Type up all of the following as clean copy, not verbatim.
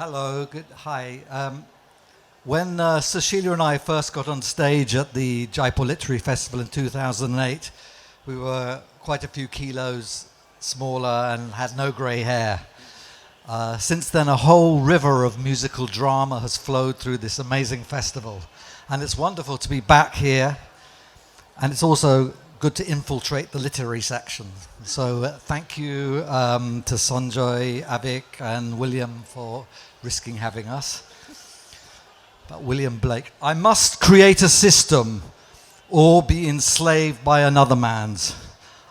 Hello, good. Hi. When Susheela and I first got on stage at the Jaipur Literary Festival in 2008, we were quite a few kilos smaller and had no grey hair. Since then, a whole river of musical drama has flowed through this amazing festival. And it's wonderful to be back here. And it's also good to infiltrate the literary section. So thank you to Sanjoy, Avik, and William for risking having us. But William Blake, I must create a system or be enslaved by another man's.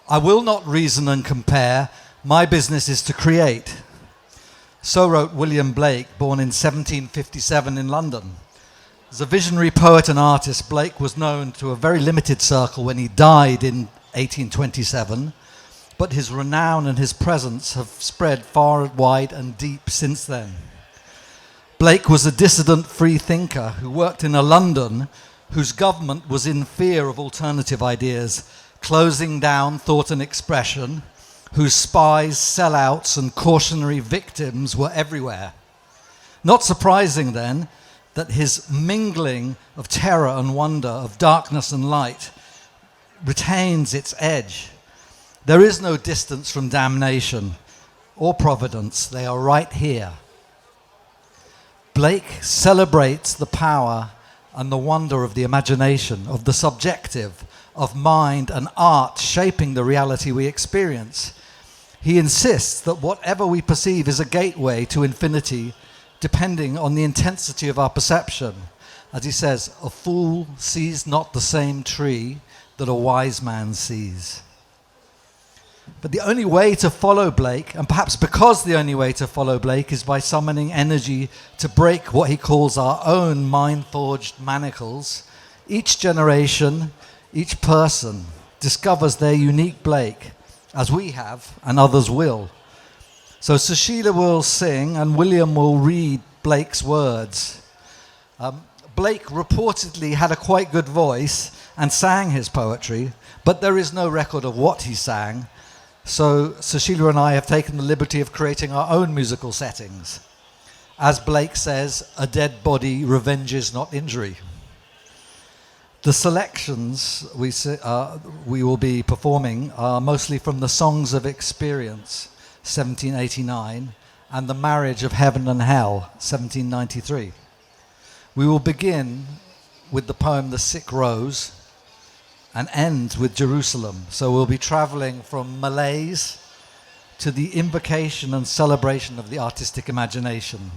I will not reason and compare. My business is to create. So wrote William Blake, born in 1757 in London. As a visionary poet and artist, Blake was known to a very limited circle when he died in 1827, but his renown and his presence have spread far, wide and deep since then. Blake was a dissident free thinker who worked in a London whose government was in fear of alternative ideas, closing down thought and expression, whose spies, sellouts and cautionary victims were everywhere. Not surprising then that his mingling of terror and wonder, of darkness and light, retains its edge. There is no distance from damnation or providence. They are right here. Blake celebrates the power and the wonder of the imagination, of the subjective, of mind and art shaping the reality we experience. He insists that whatever we perceive is a gateway to infinity, depending on the intensity of our perception. As he says, a fool sees not the same tree that a wise man sees. But the only way to follow Blake, and perhaps because the only way to follow Blake is by summoning energy to break what he calls our own mind-forged manacles, each generation, each person discovers their unique Blake, as we have and others will. So Susheela will sing and William will read Blake's words. Blake reportedly had a quite good voice and sang his poetry, but there is no record of what he sang. So Susheela and I have taken the liberty of creating our own musical settings. As Blake says, a dead body revenges not injury. The selections we will be performing are mostly from the Songs of Experience, 1789, and The Marriage of Heaven and Hell, 1793. We will begin with the poem The Sick Rose and end with Jerusalem. So we'll be traveling from malaise to the invocation and celebration of the artistic imagination.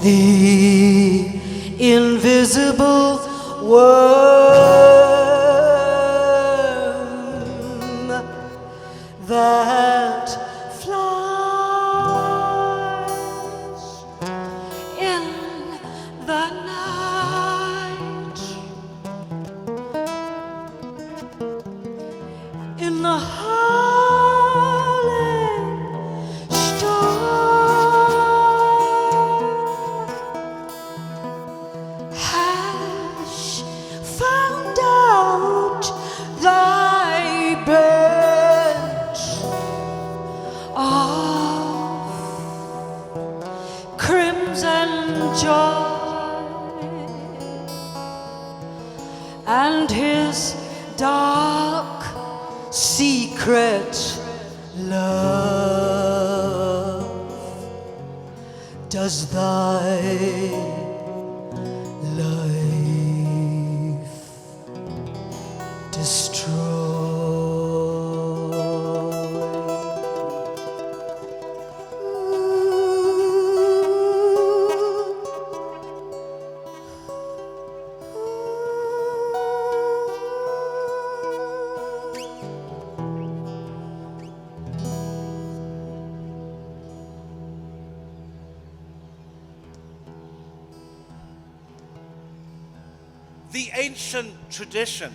The invisible worm that flies in the night, in the howling storm, has found out thy bed. dark secret love does thy life destroy. The ancient tradition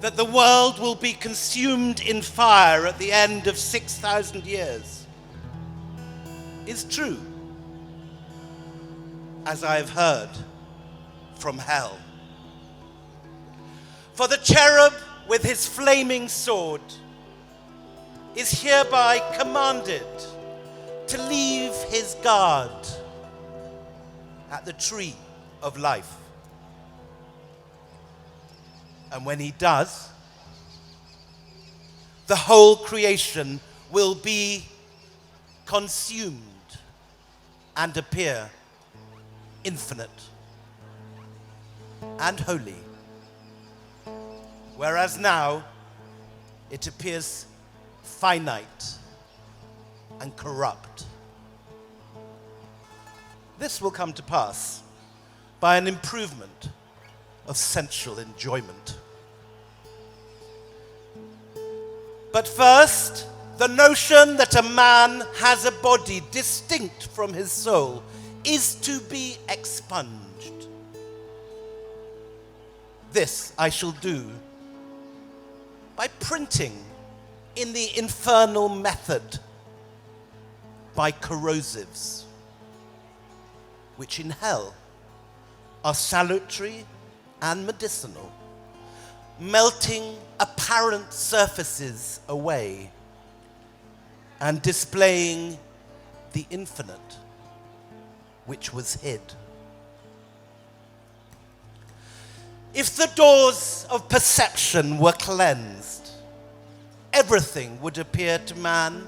that the world will be consumed in fire at the end of 6,000 years is true, as I have heard from hell. For the cherub with his flaming sword is hereby commanded to leave his guard at the tree of life. And when he does, the whole creation will be consumed and appear infinite and holy, whereas now it appears finite and corrupt. This will come to pass by an improvement of sensual enjoyment. But first, the notion that a man has a body distinct from his soul is to be expunged. This I shall do by printing in the infernal method by corrosives, which in hell are salutary and medicinal, melting apparent surfaces away and displaying the infinite which was hid. If the doors of perception were cleansed, everything would appear to man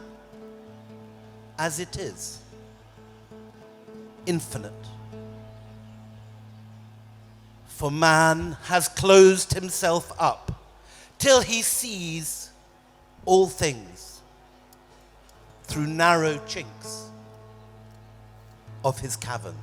as it is, infinite. For man has closed himself up till he sees all things through narrow chinks of his cavern.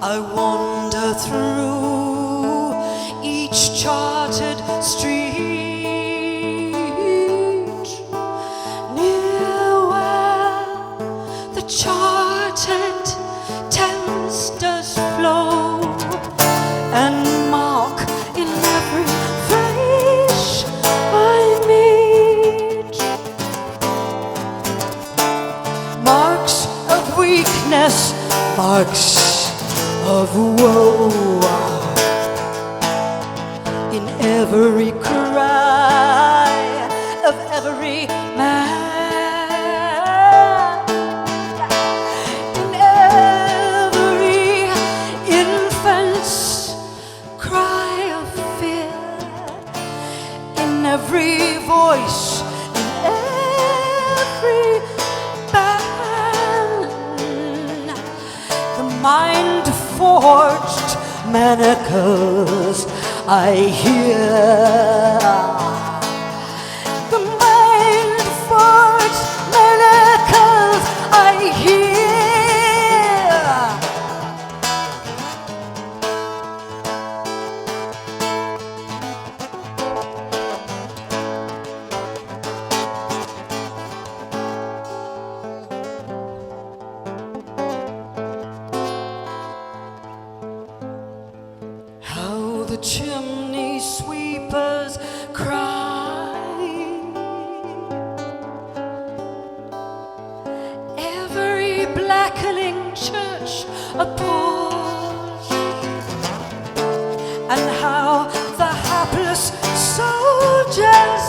I wander through each charted street, near where the charted Thames does flow, and mark in every face I meet marks of weakness, marks of woe in every cry of every man, in every infant's cry of fear, in every voice, in every band, the mind forged manacles I hear. The mind forged manacles I hear. chimney sweepers cry. Every blackening church appalls, and how the hapless soldiers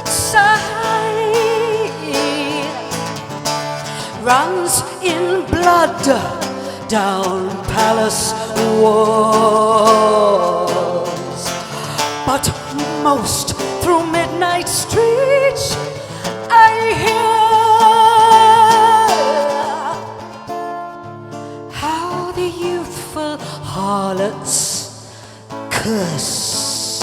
sigh runs in blood down palace walls, but most through midnight streets I hear how the youthful harlots curse,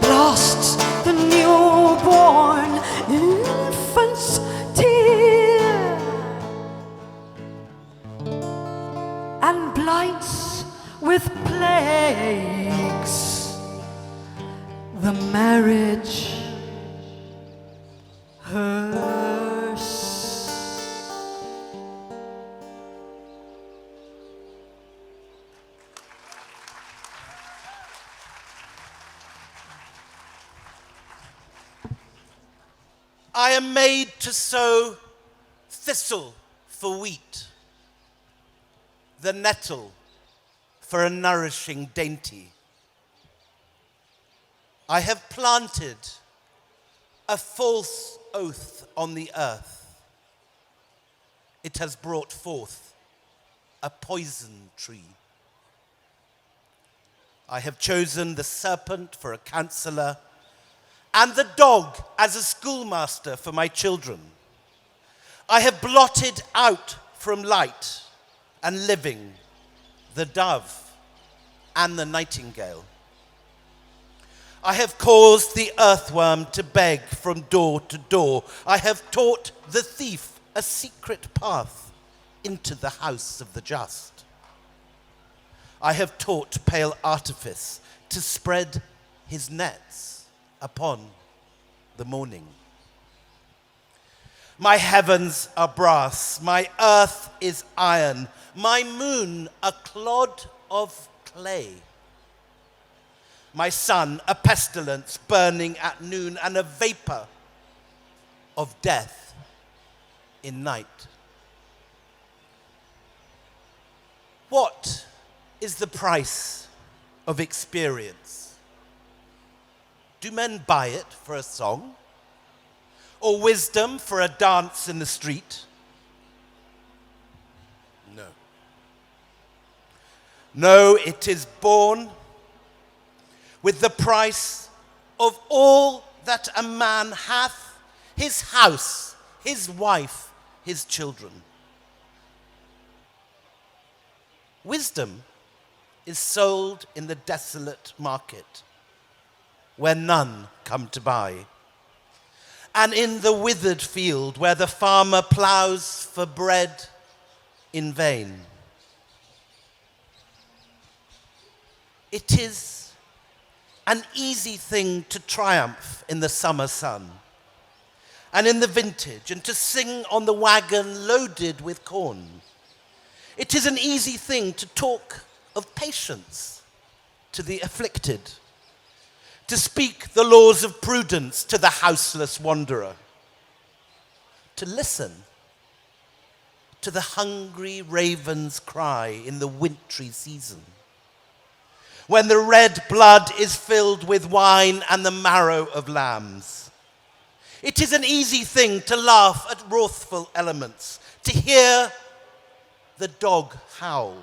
blasts the newborn infant's tear, and blights with plagues the marriage hearse. I am made to sow thistle for wheat, the nettle for a nourishing dainty. I have planted a false oath on the earth. It has brought forth a poison tree. I have chosen the serpent for a counselor and the dog as a schoolmaster for my children. I have blotted out from light and living the dove and the nightingale. I have caused the earthworm to beg from door to door. I have taught the thief a secret path into the house of the just. I have taught pale artifice to spread his nets upon the morning. My heavens are brass, my earth is iron, my moon a clod of clay. My sun a pestilence burning at noon, and a vapor of death in night. What is the price of experience? Do men buy it for a song? Or wisdom for a dance in the street? No. No, it is born with the price of all that a man hath, his house, his wife, his children. Wisdom is sold in the desolate market, where none come to buy, and in the withered field where the farmer ploughs for bread in vain. It is an easy thing to triumph in the summer sun and in the vintage, and to sing on the wagon loaded with corn. It is an easy thing to talk of patience to the afflicted, to speak the laws of prudence to the houseless wanderer, to listen to the hungry raven's cry in the wintry season, when the red blood is filled with wine and the marrow of lambs. It is an easy thing to laugh at wrathful elements, to hear the dog howl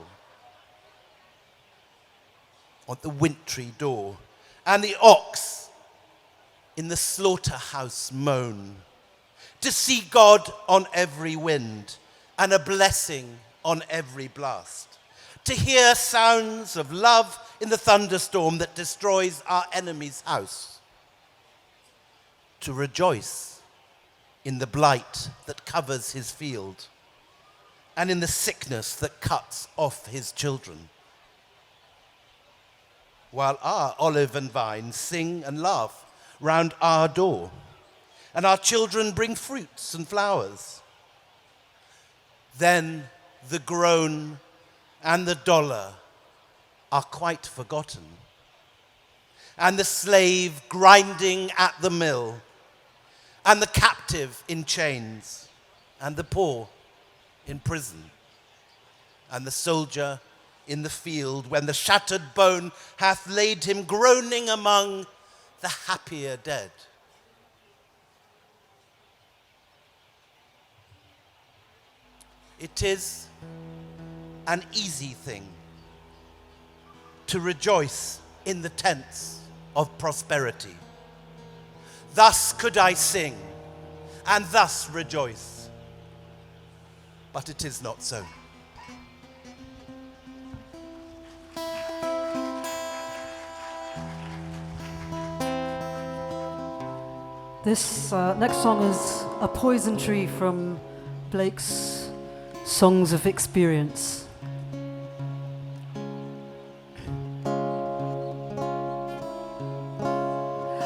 on the wintry door, and the ox in the slaughterhouse moan, to see God on every wind and a blessing on every blast, to hear sounds of love in the thunderstorm that destroys our enemy's house, to rejoice in the blight that covers his field and in the sickness that cuts off his children, while our olive and vine sing and laugh round our door, and our children bring fruits and flowers. Then the groan and the dollar are quite forgotten, and the slave grinding at the mill, and the captive in chains, and the poor in prison, and the soldier in the field, when the shattered bone hath laid him groaning among the happier dead. It is an easy thing to rejoice in the tents of prosperity. Thus could I sing, and thus rejoice. But it is not so. This next song is A Poison Tree from Blake's Songs of Experience.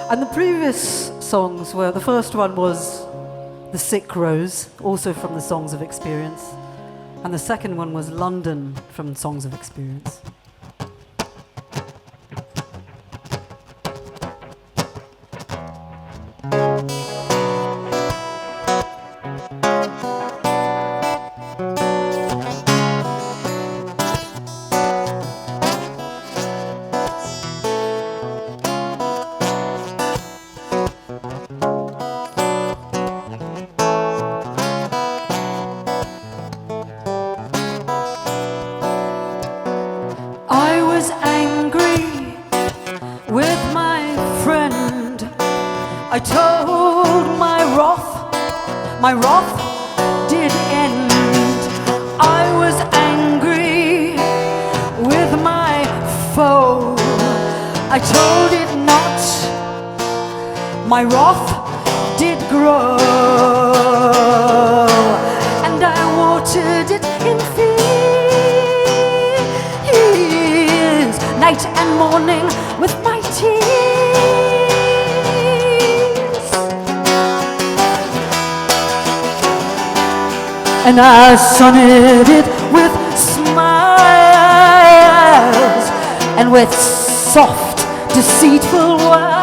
And the previous songs were, the first one was The Sick Rose, also from the Songs of Experience. And the second one was London from Songs of Experience. I was angry with my friend. I told my wrath did end. I was angry with my foe. I told it not, my wrath did grow. And I watered it in fears, night and morning with my tears. And I sunned it with smiles and with soft, deceitful wiles.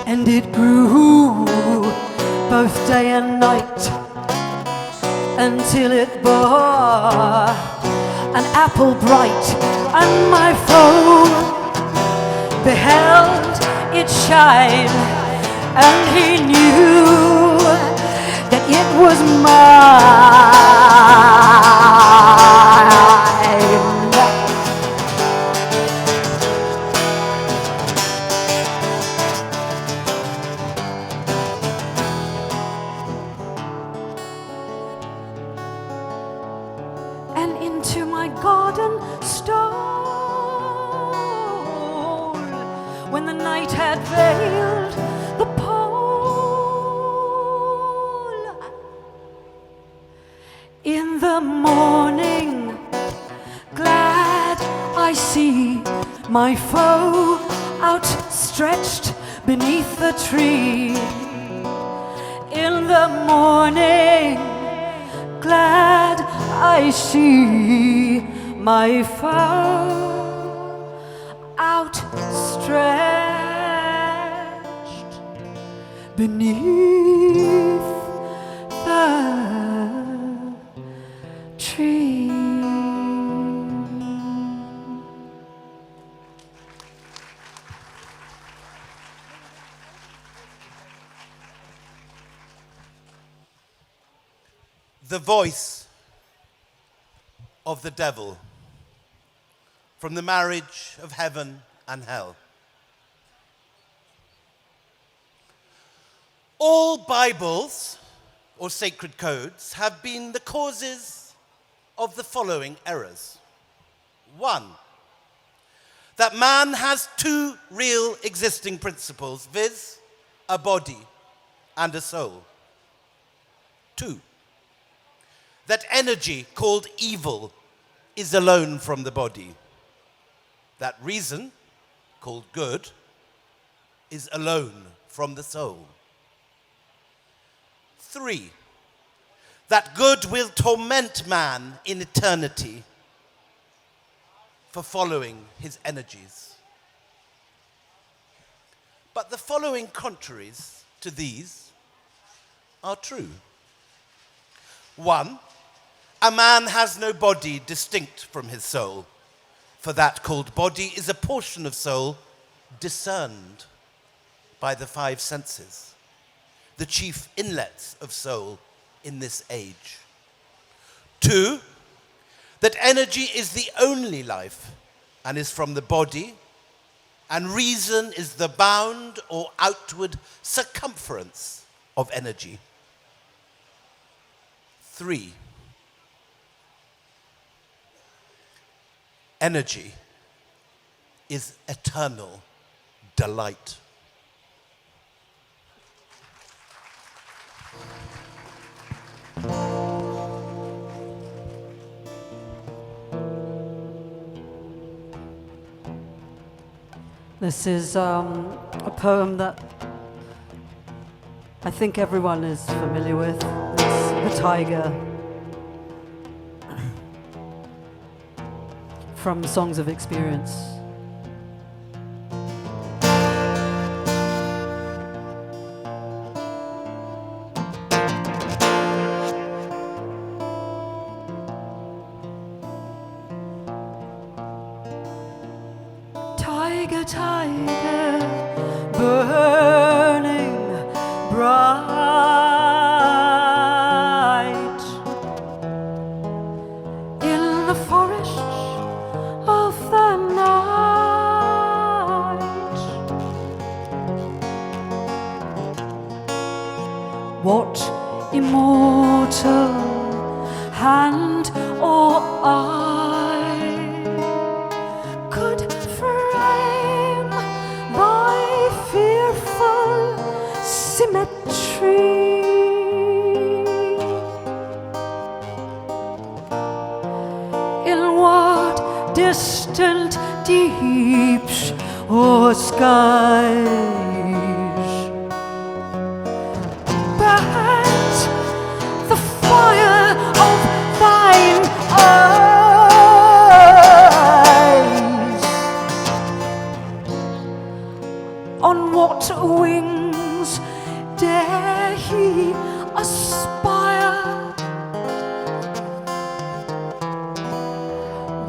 And it grew both day and night until it bore an apple bright, and my foe beheld it shine, and he knew that it was mine. And into my garden stole, when the night had veiled the pole. In the morning, glad I see my foe outstretched beneath the tree. In the morning, glad I see my foe outstretched beneath the tree. The voice of the devil from the marriage of heaven and hell. All Bibles or sacred codes have been the causes of the following errors. 1, that man has two real existing principles, viz., a body, and a soul. 2, that energy called evil is alone from the body. That reason, called good, is alone from the soul. 3, that good will torment man in eternity for following his energies. But the following contraries to these are true. 1, a man has no body distinct from his soul, for that called body is a portion of soul discerned by the 5 senses, the chief inlets of soul in this age. 2, that energy is the only life and is from the body, and reason is the bound or outward circumference of energy. 3, energy is eternal delight. This is a poem that I think everyone is familiar with. It's the Tyger from Songs of Experience. Tyger, Tyger, burning bright in the forest of the night. What immortal hand or eye could frame thy fearful symmetry? In what distant deeps or skies burns the fire of thine eyes? On what wings dare he aspire?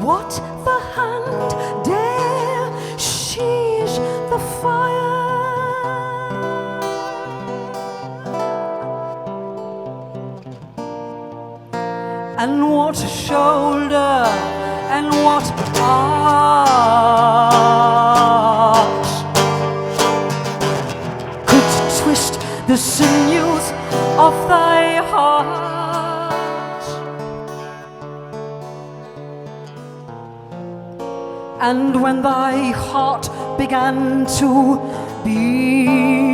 What the hand dare seize the fire? And what shoulder and what art could twist the sinews of thy heart? And when thy heart began to beat,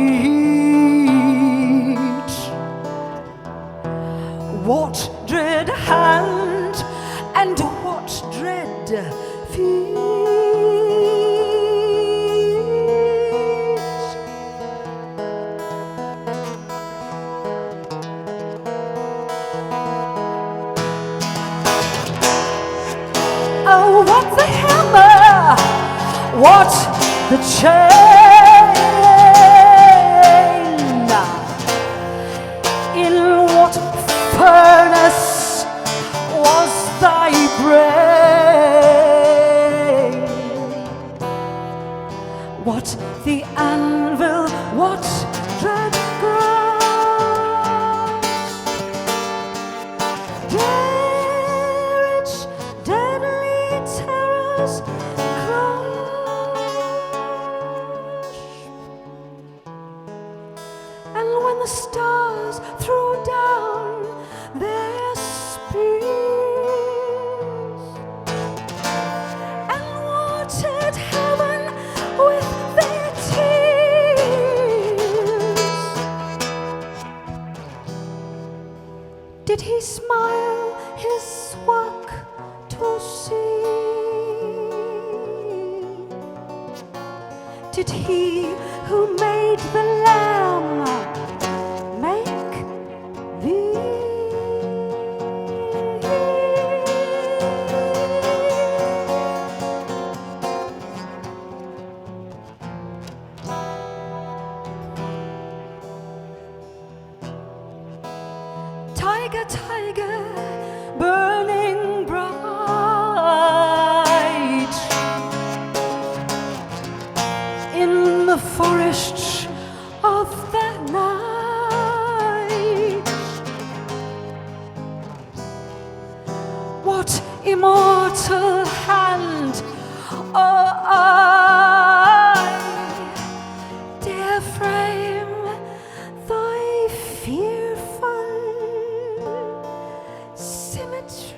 what dread hand and what dread feet? Oh, what the hammer, what the chain, in what furnace was thy brain? What the anvil, what dread grasp dare its deadly terrors crush? see? Did he who made the lamb make thee? Tyger, Tyger, burning bright in the forest of the night. What immortal hand or eye dare frame thy fearful symmetry?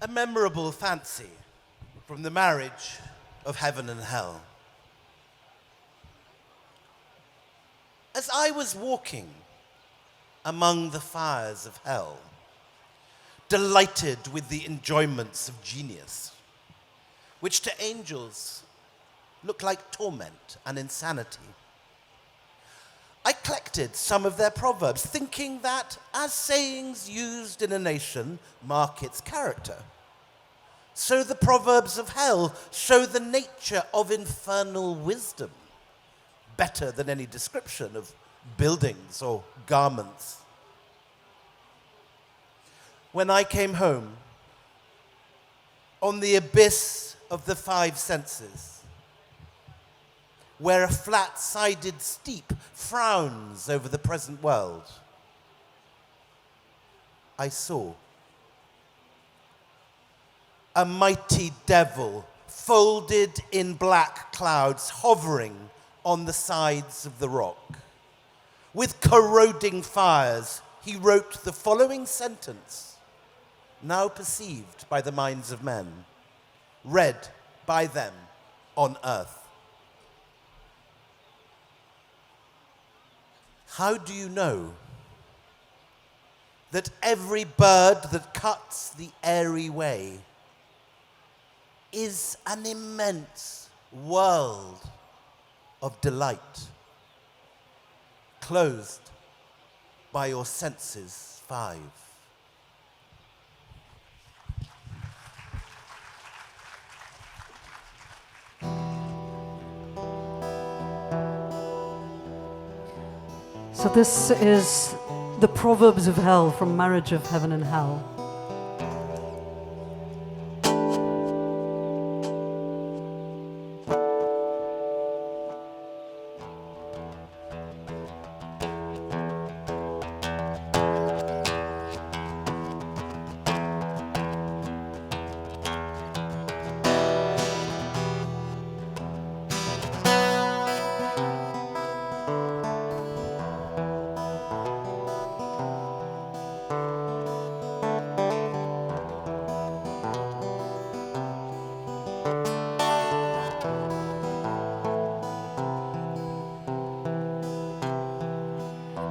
A memorable fancy from the marriage of heaven and hell. As I was walking among the fires of hell, delighted with the enjoyments of genius, which to angels look like torment and insanity, I collected some of their proverbs, thinking that as sayings used in a nation mark its character, so the proverbs of hell show the nature of infernal wisdom, better than any description of buildings or garments. When I came home, on the abyss of the five senses, where a flat-sided steep frowns over the present world, I saw a mighty devil folded in black clouds hovering on the sides of the rock. With corroding fires, he wrote the following sentence, now perceived by the minds of men, read by them on earth. How do you know that every bird that cuts the airy way is an immense world of delight, closed by your senses five? So this is the Proverbs of Hell from Marriage of Heaven and Hell.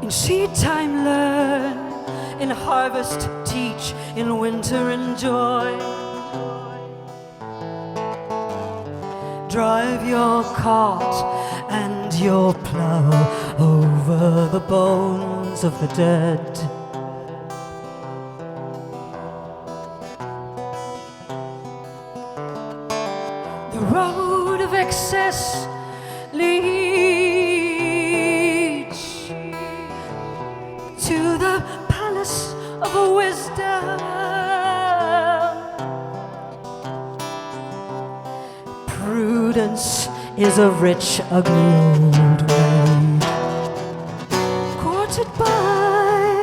In seed time learn, in harvest teach, in winter enjoy. Drive your cart and your plough over the bones of the dead. The road of excess leads to the palace of wisdom. Prudence is a rich, ugly old maid, courted by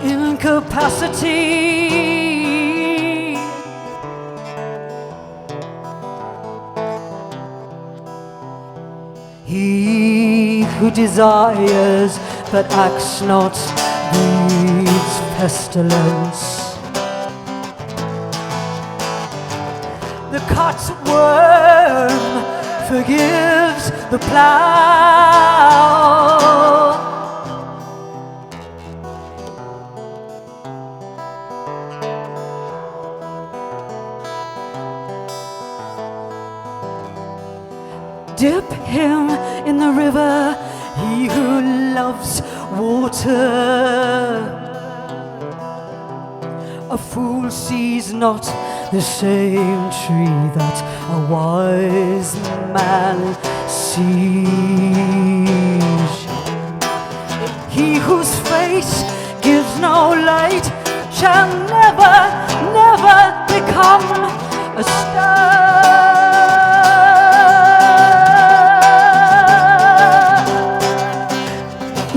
incapacity. He who desires but acts not breeds pestilence. the cutworm forgives the plough. Dip him in the river, he who loves water. A fool sees not the same tree that a wise man sees. He whose face gives no light shall never, never become a star.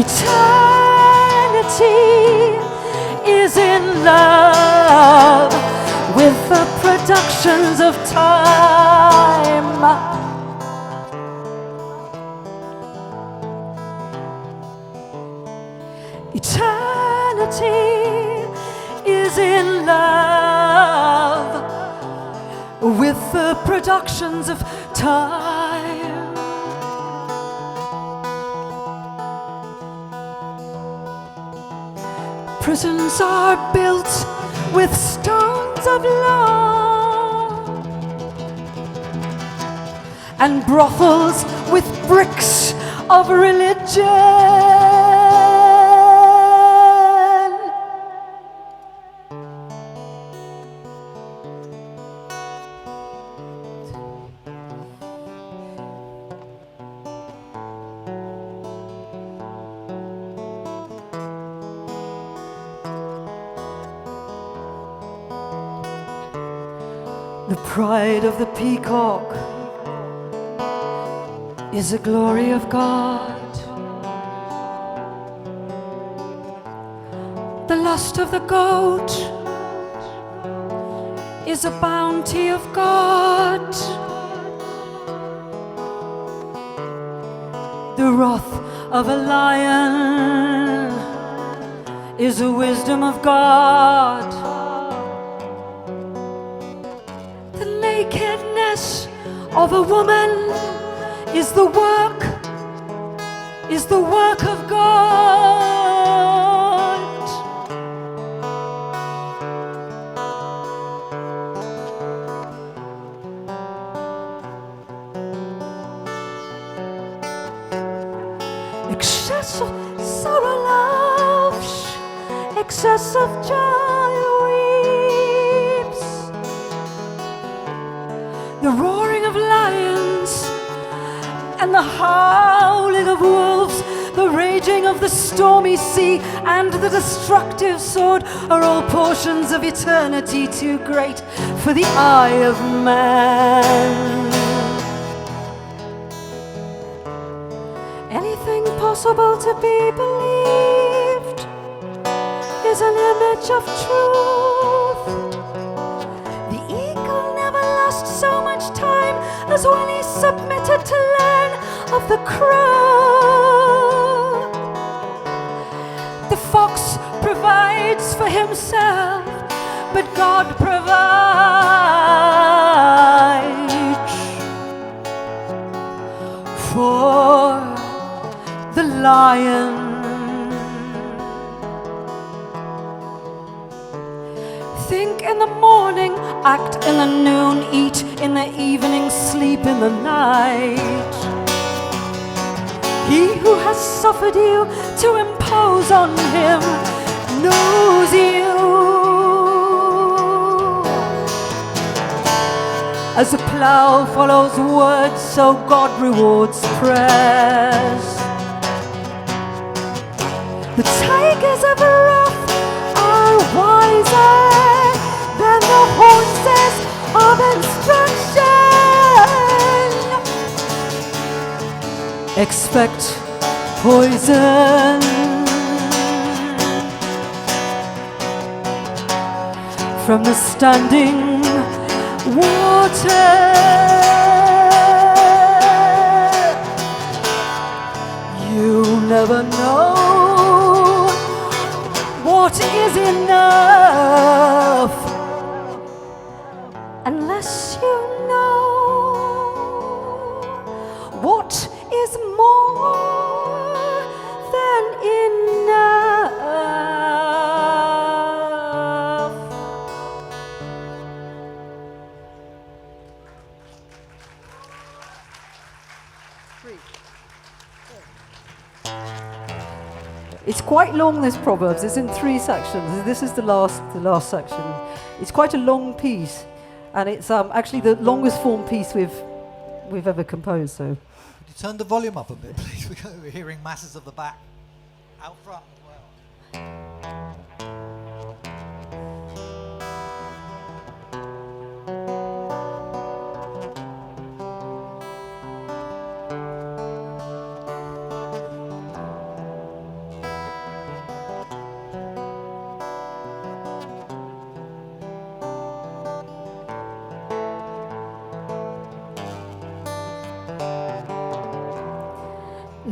Eternity is in love with the productions of time. Eternity is in love with the productions of time. Prisons are built with stones of law, and brothels with bricks of religion. The pride of the peacock is the glory of God. The lust of the goat is a bounty of God. The wrath of a lion is the wisdom of God. Nakedness of a woman is the work of God. Excess of sorrow loves, excess of joy weeps. The roaring of lions and the howling of wolves, the raging of the stormy sea and the destructive sword are all portions of eternity too great for the eye of man. Anything possible to be believed is an image of truth. The eagle never lost so much time as when he submitted to learn of the crow. The fox provides for himself, but God provides for the lion. Think in the morning, act in the noon, eat in the evening, sleep in the night. He who has suffered you to impose on him knows you. As a plough follows words, so God rewards prayers. The tigers of wrath are wiser than the horses of instruction. Expect poison from the standing water. You never know what is enough unless you know what is more than enough. It's quite long, this Proverbs. It's in 3 sections. This is the last section. It's quite a long piece, and it's actually the longest form piece we've ever composed. So, Could you turn the volume up a bit, please? We're hearing masses of the back out front as well.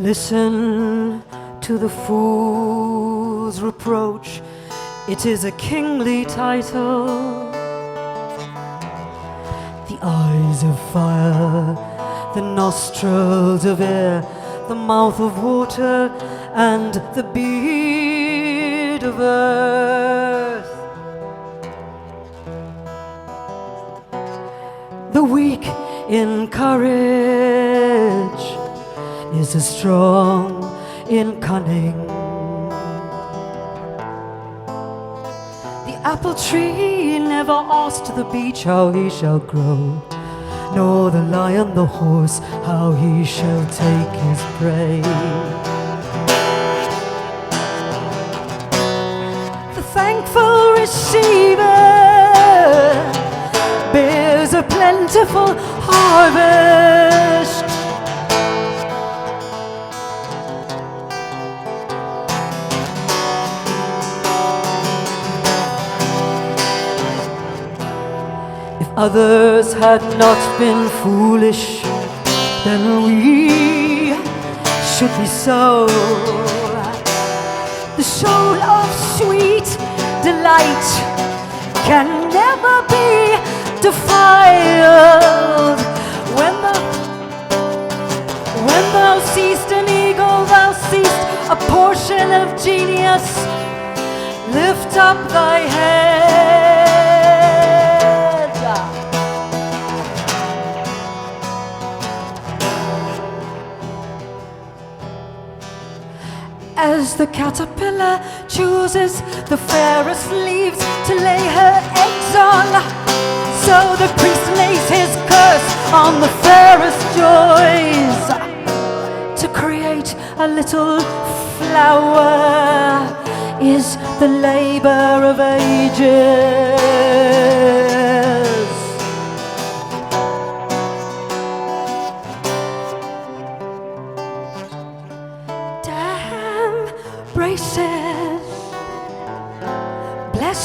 listen to the fool's reproach. It is a kingly title. The eyes of fire, the nostrils of air, the mouth of water, and the beard of earth. The weak in courage is as strong in cunning. The apple tree never asked the beech how he shall grow, nor the lion the horse how he shall take his prey. The thankful receiver bears a plentiful harvest. If others had not been foolish, then we should be so. The soul of sweet delight can never be defiled. When thou seest an eagle, thou seest a portion of genius. Lift up thy head. As the caterpillar chooses the fairest leaves to lay her eggs on, so the priest lays his curse on the fairest joys. To create a little flower is the labor of ages. Damn braces, bless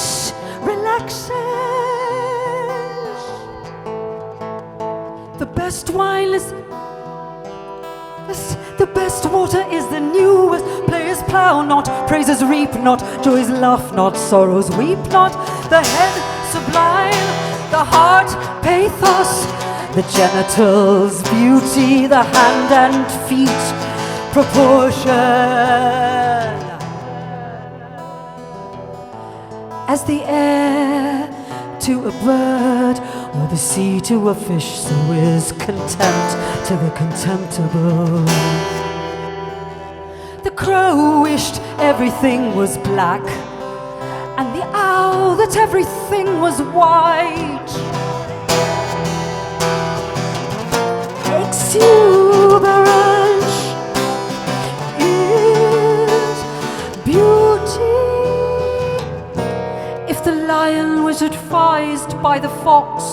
relaxes. The best wine is the best water is the newest. Players plough not, praises reap not, joys laugh not, sorrows weep not. The head sublime, the heart pathos, the genitals beauty, the hand and feet proportion. As the air to a bird, or the sea to a fish, so is contempt to the contemptible. The crow wished everything was black, and the owl that everything was white. Exuberance is beauty. If the lion was advised by the fox,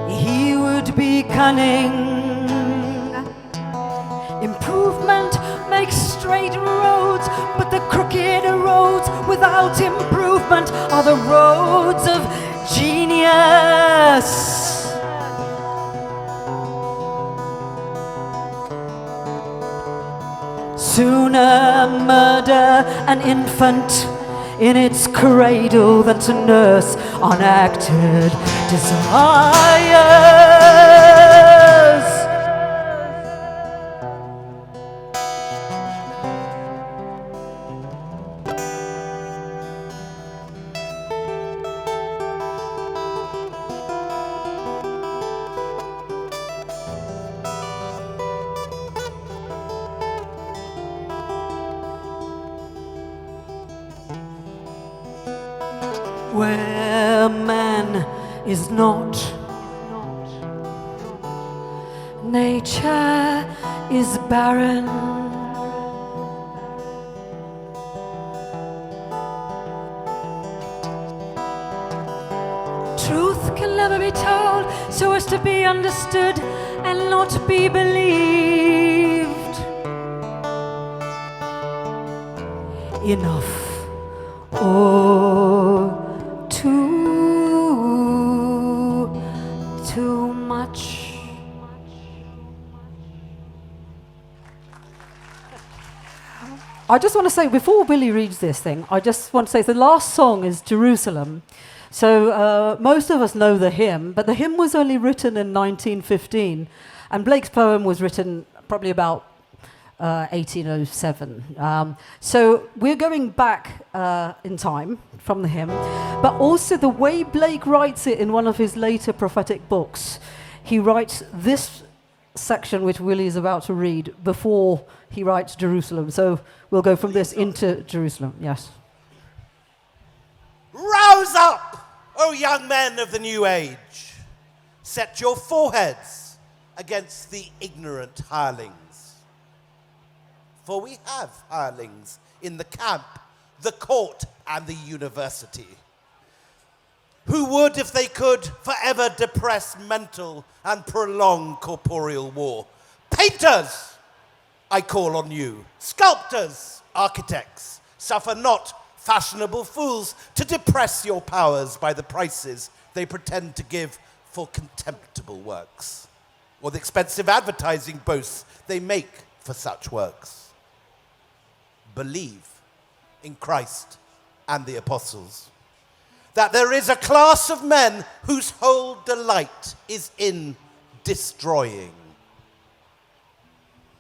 he would be cunning. Improvement makes straight roads, but the crooked roads without improvement are the roads of genius. Sooner murder an infant in its cradle than to nurse unacted desires. Where man is not, nature is barren. Truth can never be told so as to be understood and not be believed. Enough or too much. I just want to say, before Billy reads this thing, I just want to say the last song is Jerusalem. So most of us know the hymn, but the hymn was only written in 1915, and Blake's poem was written probably about 1807. So we're going back in time from the hymn, but also the way Blake writes it in one of his later prophetic books. He writes this section, which Willie is about to read, before he writes Jerusalem. So we'll go from this into Jerusalem. Yes. Rouse up, O young men of the new age. Set your foreheads against the ignorant hirelings. For we have hirelings in the camp, the court, and the university, who would, if they could, forever depress mental and prolong corporeal war. Painters, I call on you. Sculptors, architects, suffer not fashionable fools to depress your powers by the prices they pretend to give for contemptible works, or the expensive advertising boasts they make for such works. Believe in Christ and the apostles, that there is a class of men whose whole delight is in destroying.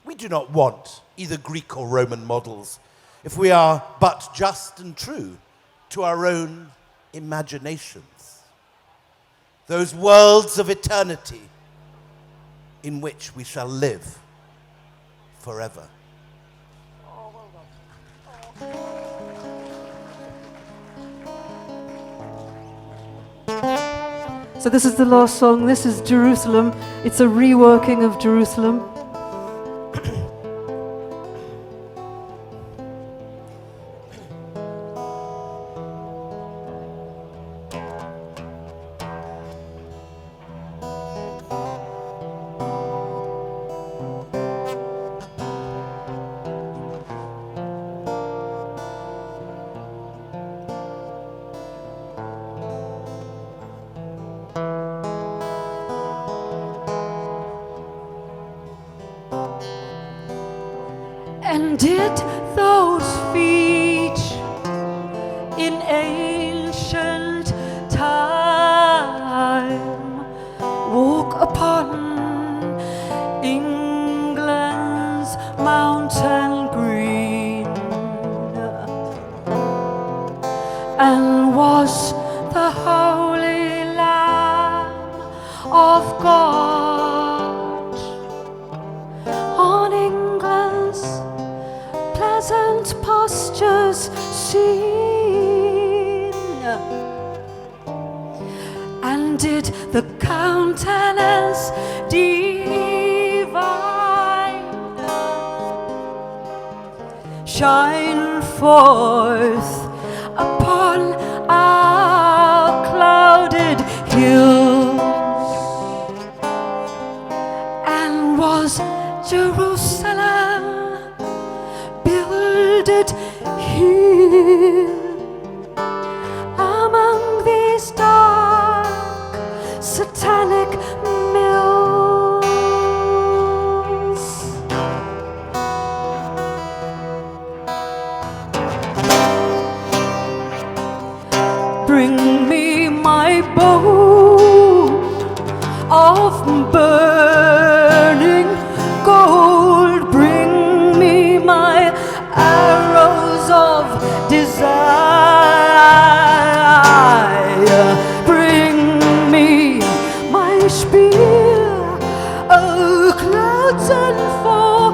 We do not want either Greek or Roman models if we are but just and true to our own imaginations, those worlds of eternity in which we shall live forever. So this is the last song. This is Jerusalem. It's a reworking of Jerusalem. And did those feet in ancient time walk upon England's mountain green? And was the Holy Lamb of God on England's pleasant pastures seen? And did the countenance divine shine forth upon our clouded hills? And was Jerusalem builded here among these dark satanic mills? bow of burning gold. Bring me my arrows of desire. Bring me my spear, oh clouds and fall.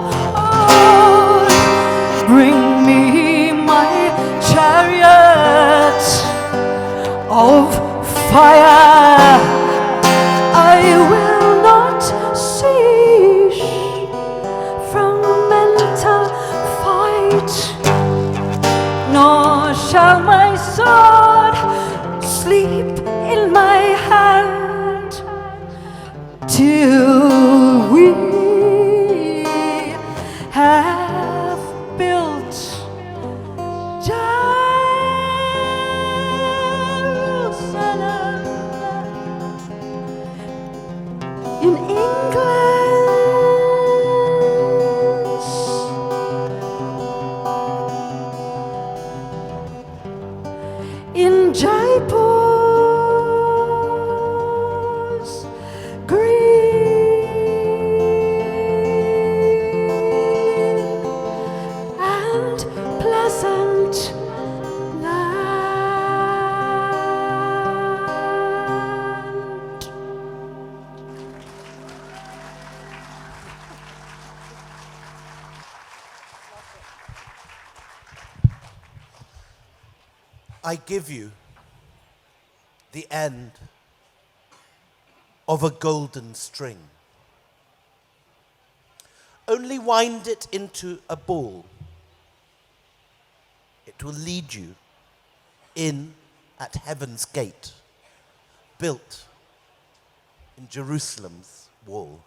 Bring me my chariot of fire. I will not cease from mental fight, nor shall my sword sleep in my hand till we have built Jerusalem in England. In Jaipur's green and pleasant land. I give you the end of a golden string. Only wind it into a ball. It will lead you in at heaven's gate, built in Jerusalem's wall.